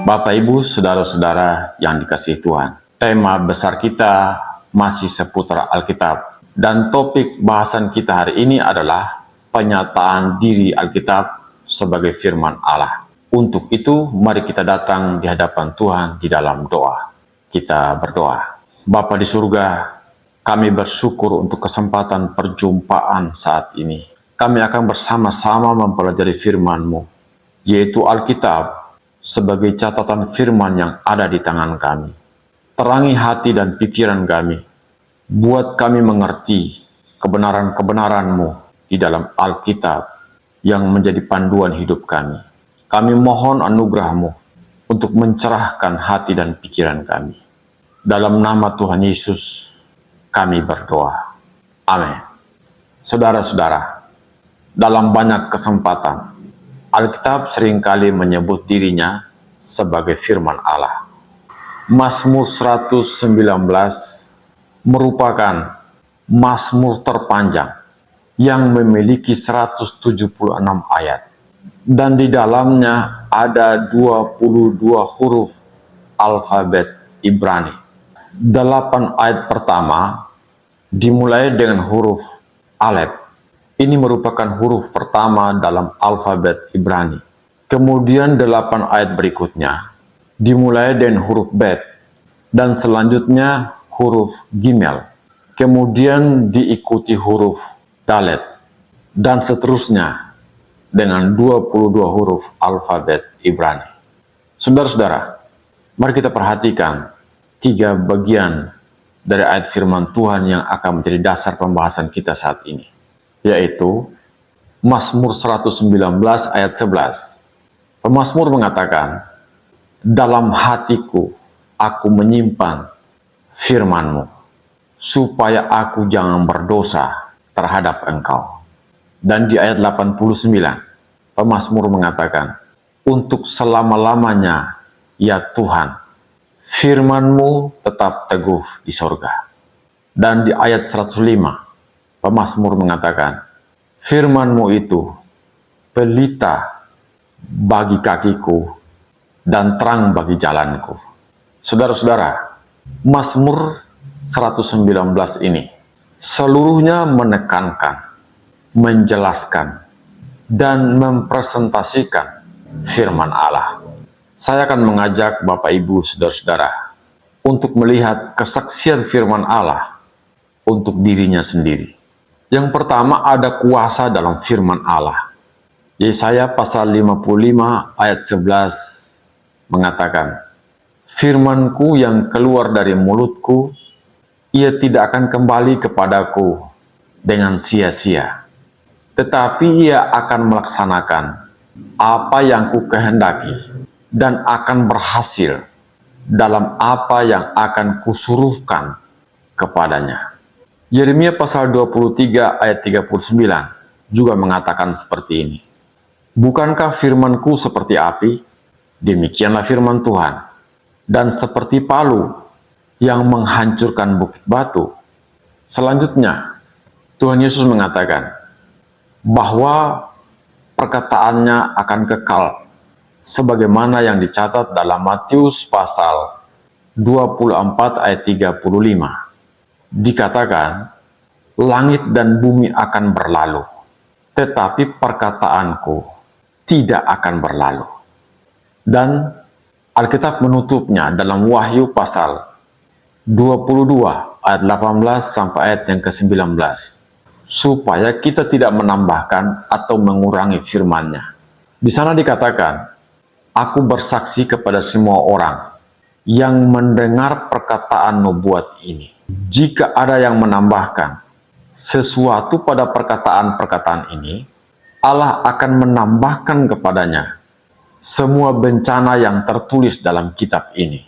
Bapak, Ibu, saudara-saudara yang dikasihi Tuhan, tema besar kita masih seputar Alkitab, dan topik bahasan kita hari ini adalah penyataan diri Alkitab sebagai firman Allah. Untuk itu, mari kita datang di hadapan Tuhan di dalam doa. Kita berdoa. Bapa di surga, kami bersyukur untuk kesempatan perjumpaan saat ini. Kami akan bersama-sama mempelajari firman-Mu, yaitu Alkitab, sebagai catatan firman yang ada di tangan kami. Terangi hati dan pikiran kami, buat kami mengerti kebenaran-kebenaran-Mu di dalam Alkitab yang menjadi panduan hidup kami. Kami mohon anugerah-Mu untuk mencerahkan hati dan pikiran kami. Dalam nama Tuhan Yesus, kami berdoa. Amin. Saudara-saudara, dalam banyak kesempatan, Alkitab seringkali menyebut dirinya sebagai firman Allah. Mazmur 119 merupakan mazmur terpanjang yang memiliki 176 ayat. Dan di dalamnya ada 22 huruf alfabet Ibrani. 8 ayat pertama dimulai dengan huruf Alef. Ini merupakan huruf pertama dalam alfabet Ibrani. Kemudian 8 ayat berikutnya dimulai dengan huruf Bet, dan selanjutnya huruf Gimel. Kemudian diikuti huruf Dalet, dan seterusnya dengan 22 huruf alfabet Ibrani. Saudara-saudara, mari kita perhatikan 3 bagian dari ayat firman Tuhan yang akan menjadi dasar pembahasan kita saat ini, yaitu Mazmur 119 ayat 11. Pemazmur mengatakan, dalam hatiku aku menyimpan firman-Mu, supaya aku jangan berdosa terhadap Engkau. Dan di ayat 89, pemazmur mengatakan, untuk selama-lamanya ya Tuhan, firman-Mu tetap teguh di sorga. Dan di ayat 105, pemazmur mengatakan, firman-Mu itu pelita bagi kakiku dan terang bagi jalanku. Saudara-saudara, Mazmur 119 ini seluruhnya menekankan, menjelaskan, dan mempresentasikan firman Allah. Saya akan mengajak Bapak, Ibu, saudara-saudara untuk melihat kesaksian firman Allah untuk dirinya sendiri. Yang pertama, ada kuasa dalam firman Allah. Yesaya pasal 55 ayat 11 mengatakan, firman-Ku yang keluar dari mulutku, ia tidak akan kembali kepadaku dengan sia-sia, tetapi ia akan melaksanakan apa yang Ku kehendaki dan akan berhasil dalam apa yang akan Kusuruhkan kepadanya. Yeremia pasal 23 ayat 39 juga mengatakan seperti ini. Bukankah firman-Ku seperti api? Demikianlah firman Tuhan. Dan seperti palu yang menghancurkan bukit batu. Selanjutnya, Tuhan Yesus mengatakan bahwa perkataannya akan kekal, sebagaimana yang dicatat dalam Matius pasal 24 ayat 35. Dikatakan, langit dan bumi akan berlalu, tetapi perkataanku tidak akan berlalu. Dan Alkitab menutupnya dalam Wahyu pasal 22 ayat 18 sampai ayat yang ke-19, supaya kita tidak menambahkan atau mengurangi firman-Nya. Di sana dikatakan, aku bersaksi kepada semua orang yang mendengar perkataan nubuat ini. Jika ada yang menambahkan sesuatu pada perkataan-perkataan ini, Allah akan menambahkan kepadanya semua bencana yang tertulis dalam kitab ini.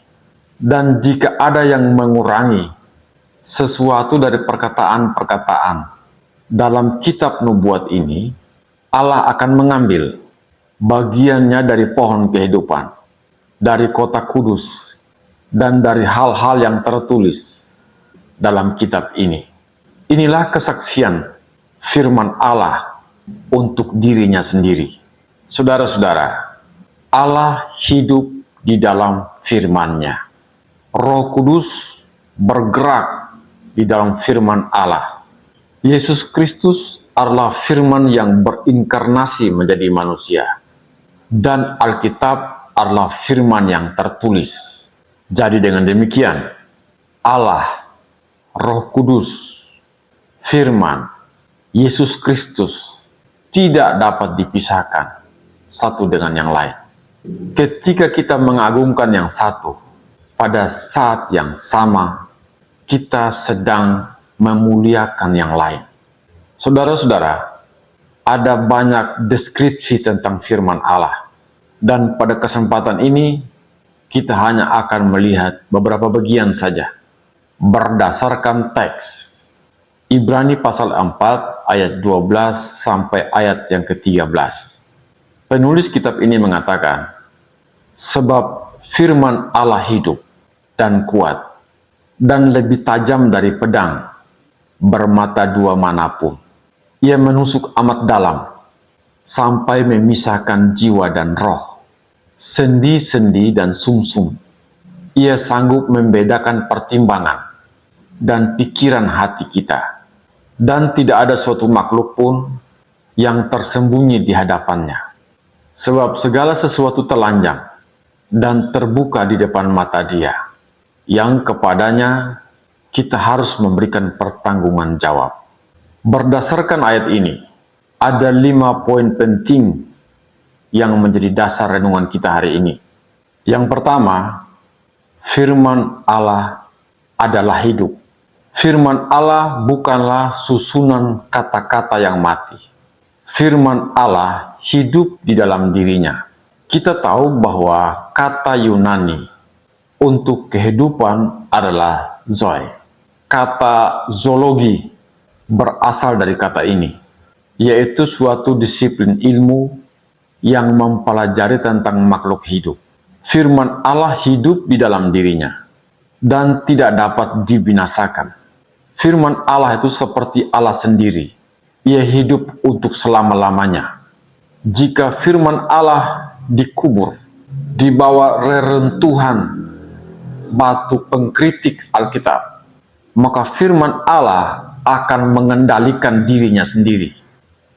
Dan jika ada yang mengurangi sesuatu dari perkataan-perkataan dalam kitab nubuat ini, Allah akan mengambil bagiannya dari pohon kehidupan, dari kota kudus, dan dari hal-hal yang tertulis dalam kitab ini. Inilah kesaksian firman Allah untuk dirinya sendiri. Saudara-saudara, Allah hidup di dalam firman-Nya. Roh Kudus bergerak di dalam firman Allah. Yesus Kristus adalah firman yang berinkarnasi menjadi manusia. Dan Alkitab adalah firman yang tertulis. Jadi dengan demikian, Allah, Roh Kudus, firman, Yesus Kristus tidak dapat dipisahkan satu dengan yang lain. Ketika kita mengagungkan yang satu, pada saat yang sama kita sedang memuliakan yang lain. Saudara-saudara, ada banyak deskripsi tentang firman Allah, dan pada kesempatan ini kita hanya akan melihat beberapa bagian saja berdasarkan teks. Ibrani pasal 4 ayat 12 sampai ayat yang ke-13. Penulis kitab ini mengatakan, sebab firman Allah hidup dan kuat, dan lebih tajam dari pedang, bermata dua manapun. Ia menusuk amat dalam, sampai memisahkan jiwa dan roh, sendi-sendi dan sumsum. Ia sanggup membedakan pertimbangan dan pikiran hati kita, dan tidak ada suatu makhluk pun yang tersembunyi di hadapannya. Sebab segala sesuatu telanjang dan terbuka di depan mata Dia, yang kepadanya kita harus memberikan pertanggungan jawab. Berdasarkan ayat ini, ada 5 poin penting yang menjadi dasar renungan kita hari ini. Yang pertama, firman Allah adalah hidup. Firman Allah bukanlah susunan kata-kata yang mati. Firman Allah hidup di dalam dirinya. Kita tahu bahwa kata Yunani untuk kehidupan adalah zoe. Kata zoologi berasal dari kata ini, yaitu suatu disiplin ilmu yang mempelajari tentang makhluk hidup. Firman Allah hidup di dalam dirinya dan tidak dapat dibinasakan. Firman Allah itu seperti Allah sendiri. Ia hidup untuk selama-lamanya. Jika firman Allah dikubur di bawah reruntuhan batu pengkritik Alkitab, maka firman Allah akan mengendalikan dirinya sendiri.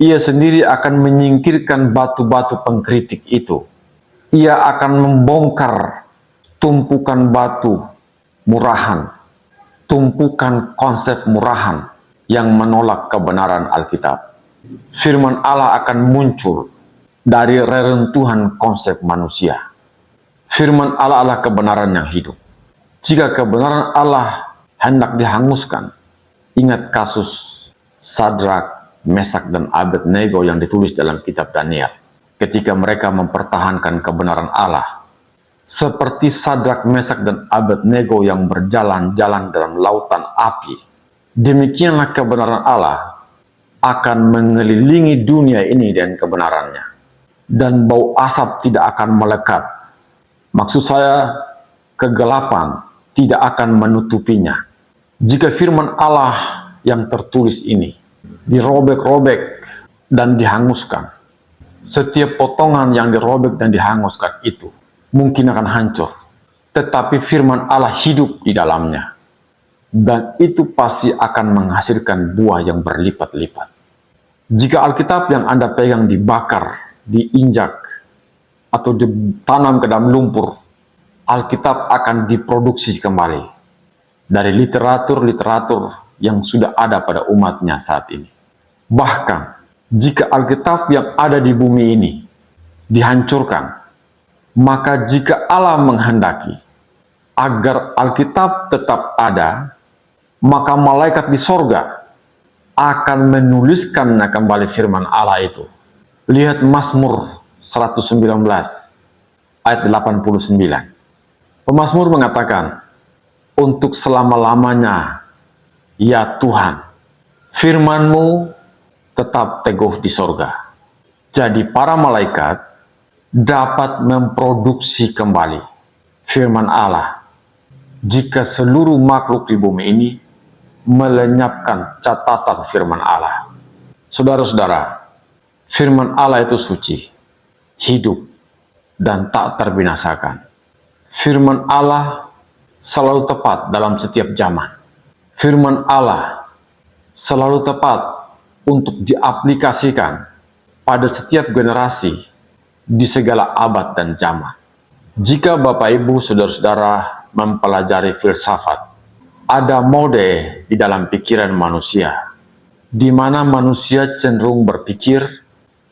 Ia sendiri akan menyingkirkan batu-batu pengkritik itu. Ia akan membongkar tumpukan batu murahan, tumpukan konsep murahan yang menolak kebenaran Alkitab. Firman Allah akan muncul dari reruntuhan konsep manusia. Firman Allah adalah kebenaran yang hidup. Jika kebenaran Allah hendak dihanguskan, ingat kasus Sadrak, Mesak, dan Abednego yang ditulis dalam kitab Daniel. Ketika mereka mempertahankan kebenaran Allah, seperti Sadrak, Mesak, dan Abednego yang berjalan-jalan dalam lautan api, demikianlah kebenaran Allah akan mengelilingi dunia ini dengan kebenarannya, dan bau asap tidak akan melekat. Maksud saya, kegelapan tidak akan menutupinya. Jika firman Allah yang tertulis ini dirobek-robek dan dihanguskan, setiap potongan yang dirobek dan dihanguskan itu mungkin akan hancur, tetapi firman Allah hidup di dalamnya, dan itu pasti akan menghasilkan buah yang berlipat-lipat. Jika Alkitab yang Anda pegang dibakar, diinjak, atau ditanam ke dalam lumpur, Alkitab akan diproduksi kembali dari literatur-literatur yang sudah ada pada umatnya saat ini. Bahkan, jika Alkitab yang ada di bumi ini dihancurkan, maka jika Allah menghendaki agar Alkitab tetap ada, maka malaikat di sorga akan menuliskan kembali firman Allah itu. Lihat Mazmur 119 ayat 89. Pemazmur mengatakan, untuk selama-lamanya, ya Tuhan, firman-Mu tetap teguh di sorga. Jadi para malaikat dapat memproduksi kembali firman Allah jika seluruh makhluk di bumi ini melenyapkan catatan firman Allah. Saudara-saudara, firman Allah itu suci, hidup, dan tak terbinasakan. Firman Allah selalu tepat dalam setiap zaman. Firman Allah selalu tepat untuk diaplikasikan pada setiap generasi di segala abad dan zaman. Jika Bapak Ibu Saudara-saudara mempelajari filsafat, ada mode di dalam pikiran manusia, di mana manusia cenderung berpikir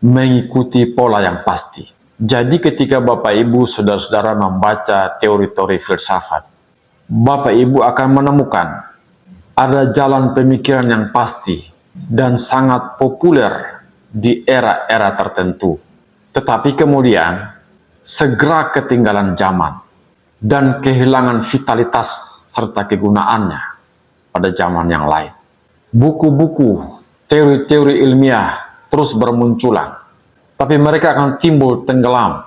mengikuti pola yang pasti. Jadi ketika Bapak Ibu Saudara-saudara membaca teori-teori filsafat, Bapak Ibu akan menemukan ada jalan pemikiran yang pasti dan sangat populer di era-era tertentu. Tetapi kemudian segera ketinggalan zaman dan kehilangan vitalitas serta kegunaannya pada zaman yang lain. Buku-buku, teori-teori ilmiah terus bermunculan, tapi mereka akan timbul tenggelam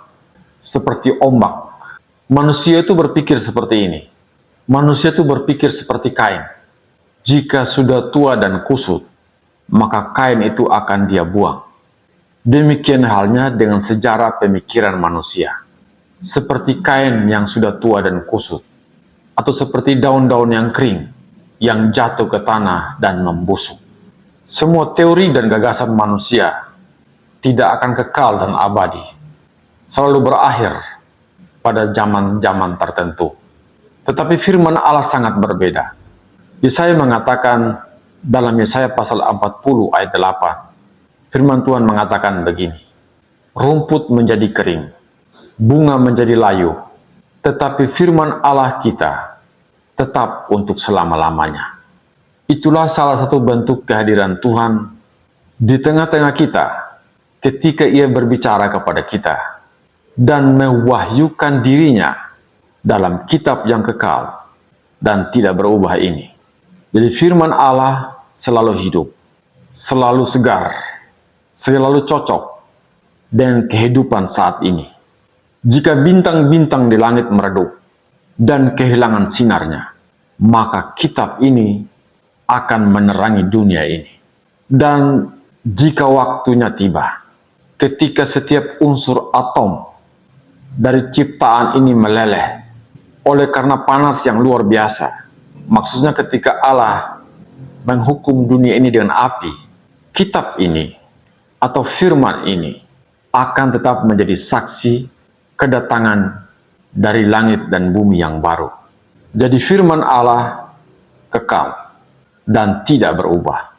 seperti ombak. Manusia itu berpikir seperti ini. Manusia itu berpikir seperti kain. Jika sudah tua dan kusut, maka kain itu akan dia buang. Demikian halnya dengan sejarah pemikiran manusia. Seperti kain yang sudah tua dan kusut, atau seperti daun-daun yang kering, yang jatuh ke tanah dan membusuk. Semua teori dan gagasan manusia tidak akan kekal dan abadi, selalu berakhir pada zaman-zaman tertentu. Tetapi firman Allah sangat berbeda. Yesaya mengatakan dalam Yesaya pasal 40 ayat 8, firman Tuhan mengatakan begini, rumput menjadi kering, bunga menjadi layu, tetapi firman Allah kita tetap untuk selama-lamanya. Itulah salah satu bentuk kehadiran Tuhan di tengah-tengah kita ketika Ia berbicara kepada kita dan mewahyukan dirinya dalam kitab yang kekal dan tidak berubah ini. Jadi firman Allah selalu hidup, selalu segar, selalu cocok dengan kehidupan saat ini. Jika bintang-bintang di langit meredup dan kehilangan sinarnya, maka kitab ini akan menerangi dunia ini. Dan jika waktunya tiba, ketika setiap unsur atom dari ciptaan ini meleleh oleh karena panas yang luar biasa, maksudnya ketika Allah menghukum dunia ini dengan api, kitab ini atau firman ini akan tetap menjadi saksi kedatangan dari langit dan bumi yang baru. Jadi firman Allah kekal dan tidak berubah.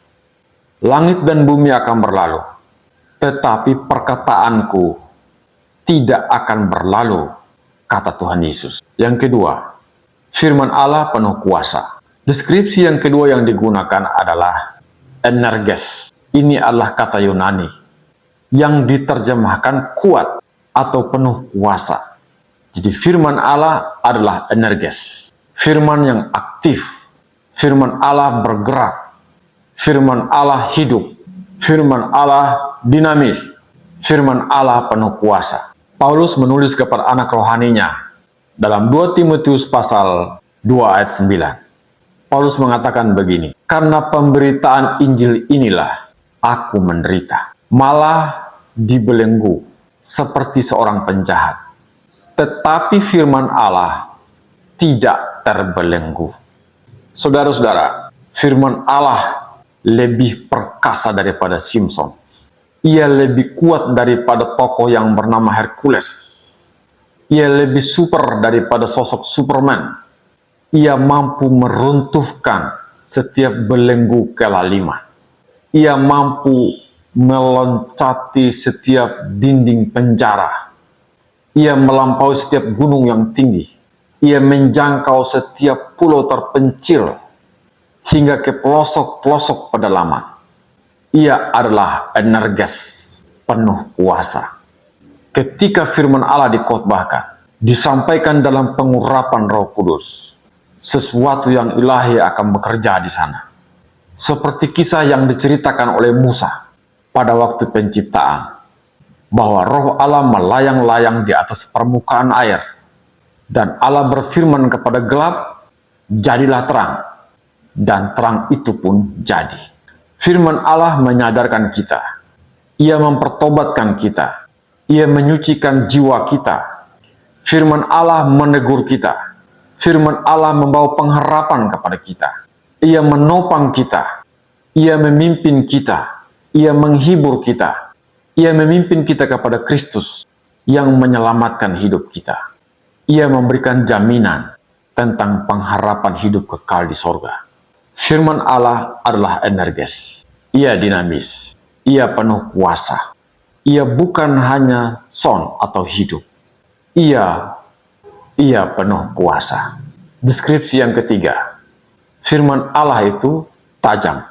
Langit dan bumi akan berlalu, tetapi perkataanku tidak akan berlalu, kata Tuhan Yesus. Yang kedua, firman Allah penuh kuasa. Deskripsi yang kedua yang digunakan adalah energes. Ini adalah kata Yunani yang diterjemahkan kuat atau penuh kuasa. Jadi firman Allah adalah energes. Firman yang aktif. Firman Allah bergerak. Firman Allah hidup. Firman Allah dinamis. Firman Allah penuh kuasa. Paulus menulis kepada anak rohaninya dalam 2 Timotius pasal 2 ayat 9. Paulus mengatakan begini, karena pemberitaan Injil inilah aku menderita, malah dibelenggu seperti seorang penjahat. Tetapi firman Allah tidak terbelenggu. Saudara-saudara, firman Allah lebih perkasa daripada Simpson. Ia lebih kuat daripada tokoh yang bernama Hercules. Ia lebih super daripada sosok Superman. Ia mampu meruntuhkan setiap belenggu kelaliman. Ia mampu meloncati setiap dinding penjara. Ia melampaui setiap gunung yang tinggi. Ia menjangkau setiap pulau terpencil hingga ke pelosok-pelosok pedalaman. Ia adalah energes, penuh kuasa. Ketika firman Allah dikhotbahkan, disampaikan dalam pengurapan Roh Kudus, sesuatu yang ilahi akan bekerja di sana. Seperti kisah yang diceritakan oleh Musa pada waktu penciptaan, bahwa Roh Allah melayang-layang di atas permukaan air, dan Allah berfirman kepada gelap, jadilah terang, dan terang itu pun jadi. Firman Allah menyadarkan kita, Ia mempertobatkan kita, Ia menyucikan jiwa kita, Firman Allah menegur kita. Firman Allah membawa pengharapan kepada kita. Ia menopang kita. Ia memimpin kita. Ia menghibur kita. Ia memimpin kita kepada Kristus yang menyelamatkan hidup kita. Ia memberikan jaminan tentang pengharapan hidup kekal di sorga. Firman Allah adalah energes. Ia dinamis. Ia penuh kuasa. Ia bukan hanya sound atau hidup. Ia penuh kuasa. Deskripsi yang ketiga. Firman Allah itu tajam.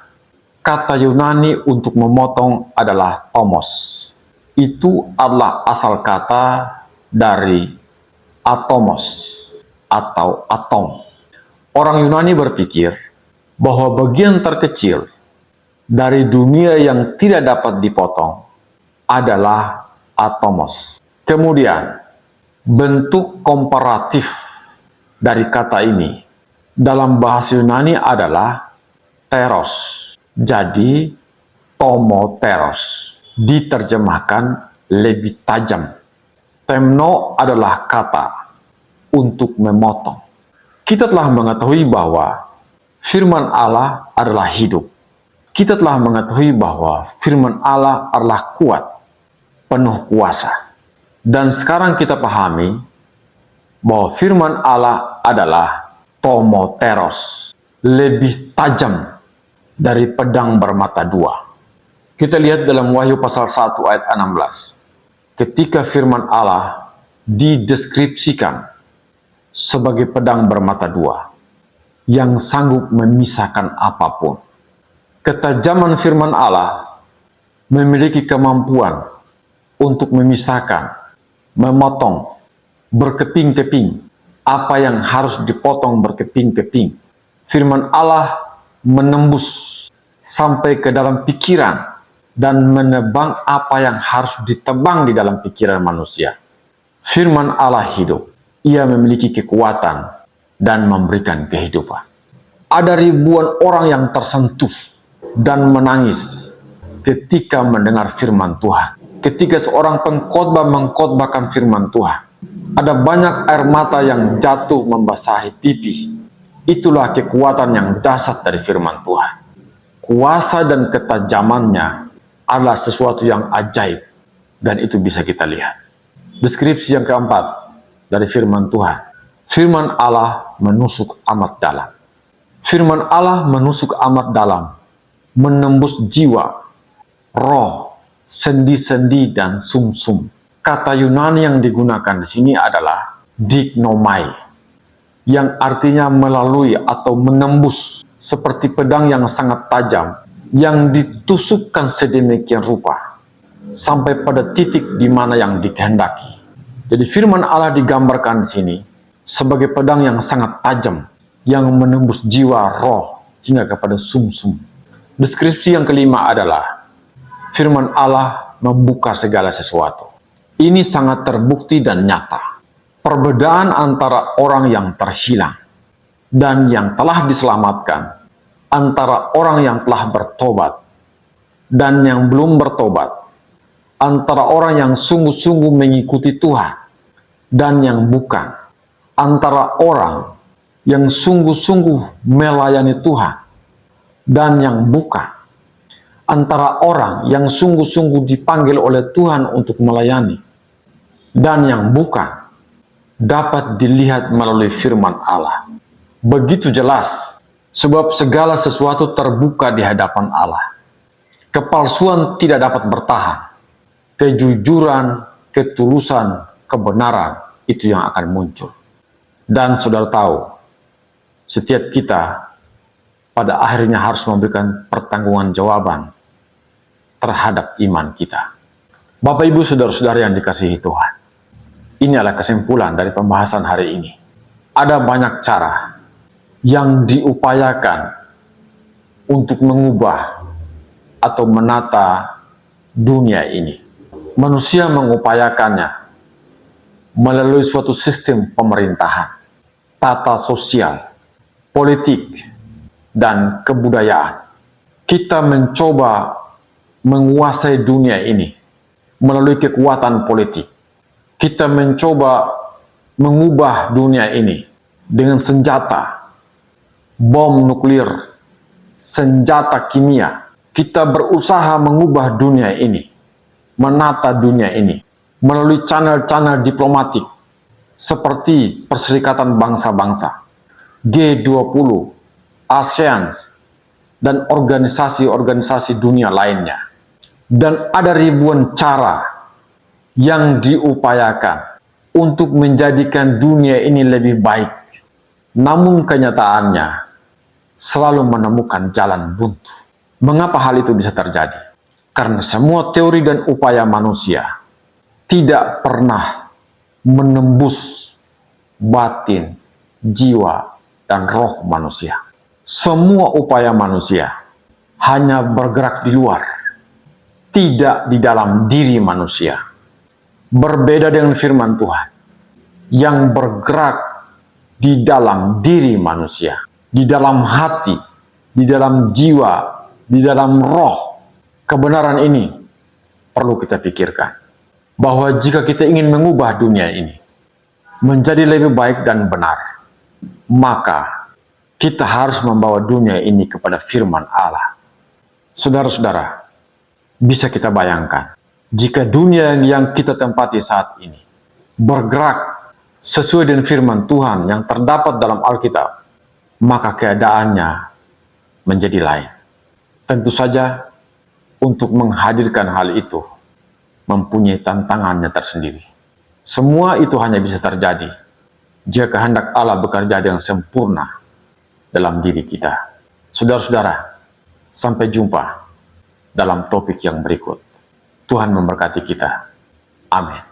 Kata Yunani untuk memotong adalah tomos. Itu adalah asal kata dari atomos atau atom. Orang Yunani berpikir bahwa bagian terkecil dari dunia yang tidak dapat dipotong adalah atomos. Kemudian, bentuk komparatif dari kata ini dalam bahasa Yunani adalah teros. Jadi, tomoteros diterjemahkan lebih tajam. Temno adalah kata untuk memotong. Kita telah mengetahui bahwa firman Allah adalah hidup. Kita telah mengetahui bahwa firman Allah adalah kuat, penuh kuasa. Dan sekarang kita pahami bahwa firman Allah adalah tomoteros, lebih tajam dari pedang bermata dua. Kita lihat dalam Wahyu pasal 1 ayat 16. Ketika firman Allah dideskripsikan sebagai pedang bermata dua yang sanggup memisahkan apapun. Ketajaman firman Allah memiliki kemampuan untuk memisahkan, memotong, berkeping-keping apa yang harus dipotong berkeping-keping. Firman Allah menembus sampai ke dalam pikiran dan menebang apa yang harus ditebang di dalam pikiran manusia. Firman Allah hidup. Ia memiliki kekuatan dan memberikan kehidupan. Ada ribuan orang yang tersentuh dan menangis ketika mendengar firman Tuhan. Ketika seorang pengkhotbah mengkhotbahkan firman Tuhan, ada banyak air mata yang jatuh membasahi pipi. Itulah kekuatan yang dahsyat dari firman Tuhan. Kuasa dan ketajamannya adalah sesuatu yang ajaib, dan itu bisa kita lihat. Deskripsi yang keempat dari firman Tuhan. Firman Allah menusuk amat dalam. Firman Allah menusuk amat dalam, menembus jiwa, roh, sendi-sendi, dan sum-sum. Kata Yunani yang digunakan di sini adalah dignomai, yang artinya melalui atau menembus, seperti pedang yang sangat tajam yang ditusukkan sedemikian rupa sampai pada titik di mana yang dikehendaki. Jadi firman Allah digambarkan di sini sebagai pedang yang sangat tajam yang menembus jiwa, roh, hingga kepada sum-sum. Deskripsi yang kelima adalah firman Allah membuka segala sesuatu. Ini sangat terbukti dan nyata. Perbedaan antara orang yang terhilang dan yang telah diselamatkan, antara orang yang telah bertobat dan yang belum bertobat, antara orang yang sungguh-sungguh mengikuti Tuhan dan yang bukan, antara orang yang sungguh-sungguh melayani Tuhan dan yang bukan, antara orang yang sungguh-sungguh dipanggil oleh Tuhan untuk melayani dan yang bukan, dapat dilihat melalui firman Allah. Begitu jelas, sebab segala sesuatu terbuka di hadapan Allah. Kepalsuan tidak dapat bertahan. Kejujuran, ketulusan, kebenaran, itu yang akan muncul. Dan saudara tahu, setiap kita pada akhirnya harus memberikan pertanggungan jawaban terhadap iman kita. Bapak, Ibu, saudara-saudara yang dikasihi Tuhan, ini adalah kesimpulan dari pembahasan hari ini. Ada banyak cara yang diupayakan untuk mengubah atau menata dunia ini. Manusia mengupayakannya melalui suatu sistem pemerintahan, tata sosial, politik, dan kebudayaan. Kita mencoba menguasai dunia ini melalui kekuatan politik. Kita mencoba mengubah dunia ini dengan senjata, bom nuklir, senjata kimia. Kita berusaha mengubah dunia ini, menata dunia ini, melalui channel-channel diplomatik, seperti Perserikatan Bangsa-Bangsa, G20, ASEAN, dan organisasi-organisasi dunia lainnya. Dan ada ribuan cara yang diupayakan untuk menjadikan dunia ini lebih baik. Namun kenyataannya selalu menemukan jalan buntu. Mengapa hal itu bisa terjadi? Karena semua teori dan upaya manusia tidak pernah menembus batin, jiwa, dan roh manusia. Semua upaya manusia hanya bergerak di luar, tidak di dalam diri manusia. Berbeda dengan firman Tuhan yang bergerak di dalam diri manusia, di dalam hati, di dalam jiwa, di dalam roh. Kebenaran ini perlu kita pikirkan, bahwa jika kita ingin mengubah dunia ini menjadi lebih baik dan benar, maka kita harus membawa dunia ini kepada firman Allah. Saudara-saudara, bisa kita bayangkan, jika dunia yang kita tempati saat ini bergerak sesuai dengan firman Tuhan yang terdapat dalam Alkitab, maka keadaannya menjadi lain. Tentu saja, untuk menghadirkan hal itu mempunyai tantangannya tersendiri. Semua itu hanya bisa terjadi jika kehendak Allah bekerja dengan sempurna dalam diri kita. Saudara-saudara, sampai jumpa dalam topik yang berikut. Tuhan memberkati kita. Amin.